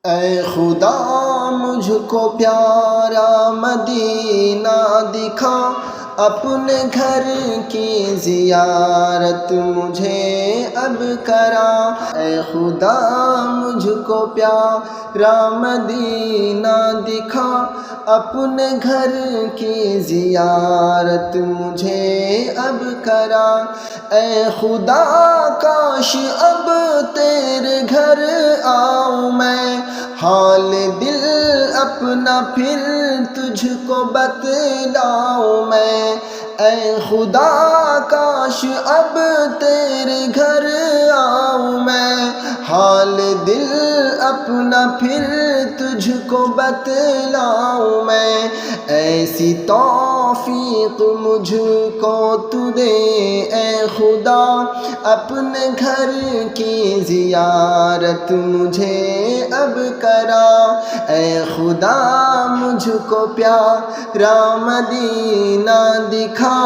اے خدا مجھ کو پیارا مدینہ دکھا، اپنے گھر کی زیارت مجھے اب کرا۔ اے خدا مجھ کو پیارا مدینہ دکھا، اپنے گھر کی زیارت مجھے اب کرا۔ اے خدا کاش اب تیرے گھر آؤں میں، حال دل اپنا پھر تجھ کو بتلاؤں میں۔ اے خدا کاش اب تیرے گھر آؤں میں، حال دل اپنا پھر تجھ کو بتلاؤں میں۔ ایسی توفیق مجھ کو تو دے اے خدا، اپنے گھر کی زیارت مجھے اب کرا۔ اے خدا مجھ کو پیارا مدینہ دکھا،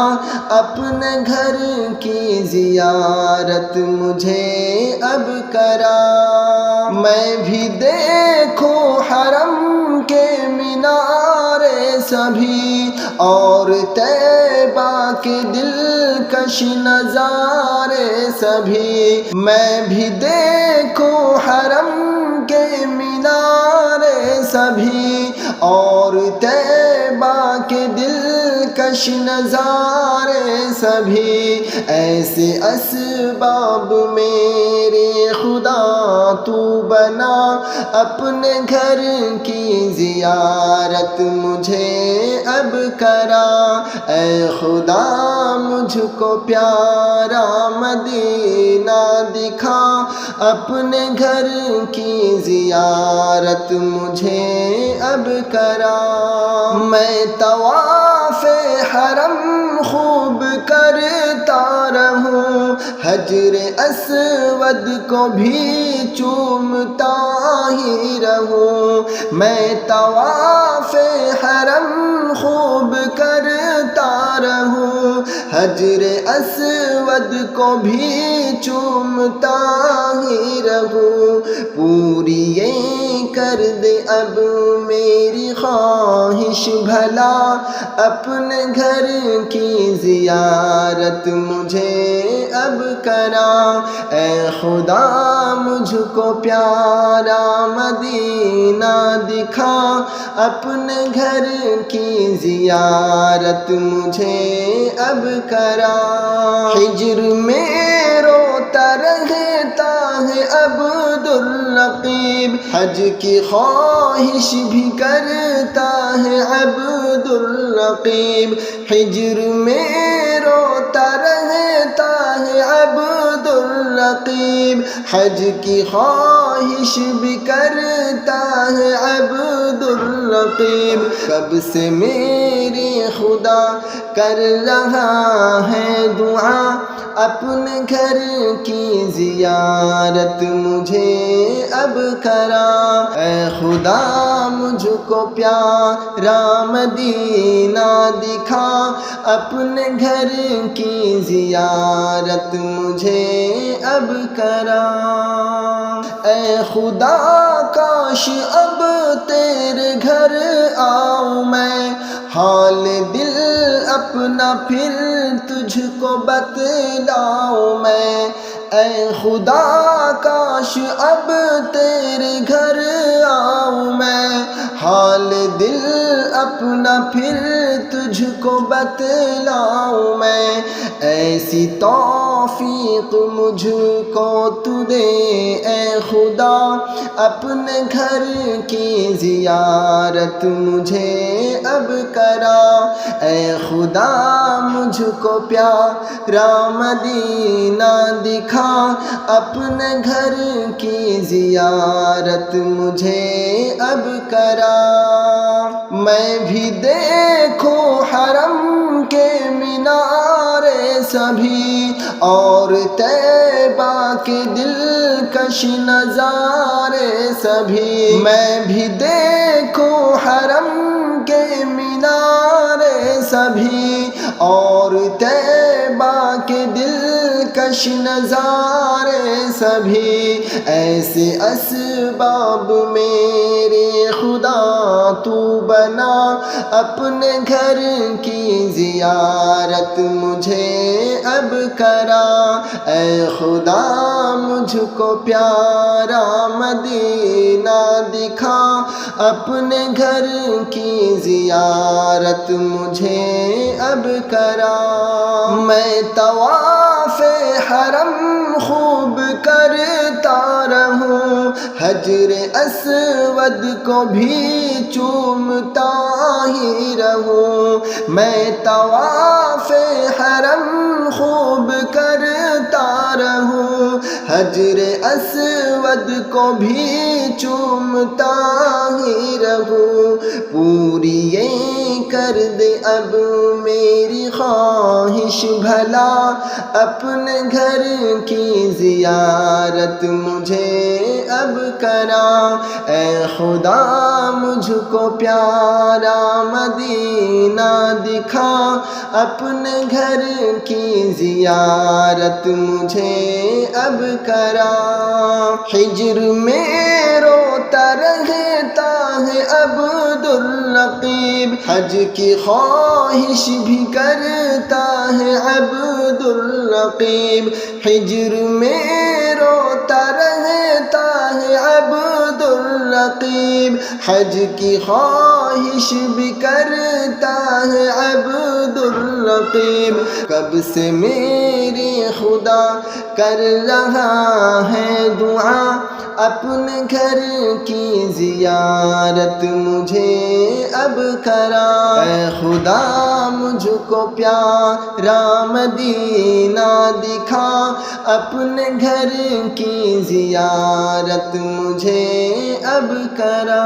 اپنے گھر کی زیارت مجھے اب کرا۔ میں بھی دیکھوں حرم کے مینارے سبھی، اور طیبہ کے دلکش نظارے سبھی۔ میں بھی دیکھوں حرم کے مینارے سبھی، اور طیبہ کے دلکش نظارے سبھی۔ ایسے اسباب میرے خدا تو بنا، اپنے گھر کی زیارت مجھے اب کرا۔ اے خدا مجھ کو پیارا مدینہ دکھا، اپنے گھر کی زیارت مجھے اب کرا۔ میں طواف حرم خوب کرتا رہوں، حجر اسود کو بھی چومتا ہی رہوں۔ میں طواف حرم خوب کرتا رہوں، حجر اسود کو بھی چومتا ہی رہوں۔ پوری یہ کر دے اب میری خواہش بھلا، اپنے گھر کی زیارت مجھے اب کرا۔ اے خدا مجھ کو پیارا مدینہ دکھا، اپنے گھر کی زیارت مجھے اب کرا۔ ہجر میں روتا رہتا ہے عبدالرقیب، حج کی خواہش بھی کرتا ہے عبدالرقیب۔ ہجر میں روتا رہتا ہے عبدالرقیب، حج کی خواہش بھی کرتا ہے عبدالرقیب۔ کب سے میرے خدا کر رہا ہے دعا، اپنے گھر کی زیارت مجھے اب کرا۔ اے خدا مجھ کو پیارا مدینہ دکھا، اپنے گھر کی زیارت مجھے اب کرا۔ اے خدا کاش اب تیرے گھر آؤں میں، حال دل اپنا پھر تجھ کو بتلاؤں میں۔ اے خدا کاش اب تیرے گھر آؤں میں، حال دل اپنا پھر تجھ کو بتلاؤں میں۔ ایسی توفیق مجھ کو تو دے اے خدا، اپنے گھر کی زیارت مجھے اب کرا۔ اے خدا مجھ کو پیارا مدینہ دکھا، اپنے گھر کی زیارت مجھے اب کرا۔ میں بھی دیکھوں حرم کے مینارے سبھی، اور طیبہ کے دلکش نظارے سبھی۔ میں بھی دیکھوں حرم کے مینارے سبھی، اور طیبہ کے دلکش دلکش نظارے سبھی، ایسے اسباب میرے خدا تو بنا، اپنے گھر کی زیارت مجھے اب کرا۔ اے خدا مجھ کو پیارا مدینہ دکھا، اپنے گھر کی زیارت مجھے اب کرا۔ میں طواف حرم خوب کرتا رہوں، حجر اسود کو بھی چومتا ہی رہوں۔ میں طواف حرم خوب کرتا رہوں، حجر اسود کو بھی چومتا ہی رہوں۔ پوری یہ کر دے اب میری خواہش بھلا، اپنے گھر کی زیارت مجھے اب کرا۔ اے خدا مجھ کو پیارا مدینہ دکھا، اپنے گھر کی زیارت مجھے اب کرا۔ ہجر میں روتا رہتا ہے عبدالرقیب، حج کی خواہش بھی کرتا ہے عبدالرقیب۔ ہجر میں روتا رہتا ہے عبدالرقیب، حج کی خواہش بھی کرتا ہے عبدالرقیب۔ کب سے میرے خدا کر رہا ہے دعا، اپنے گھر کی زیارت مجھے اب کرا۔ اے خدا مجھ کو پیارا مدینہ دکھا، اپنے گھر کی زیارت مجھے اب کرا۔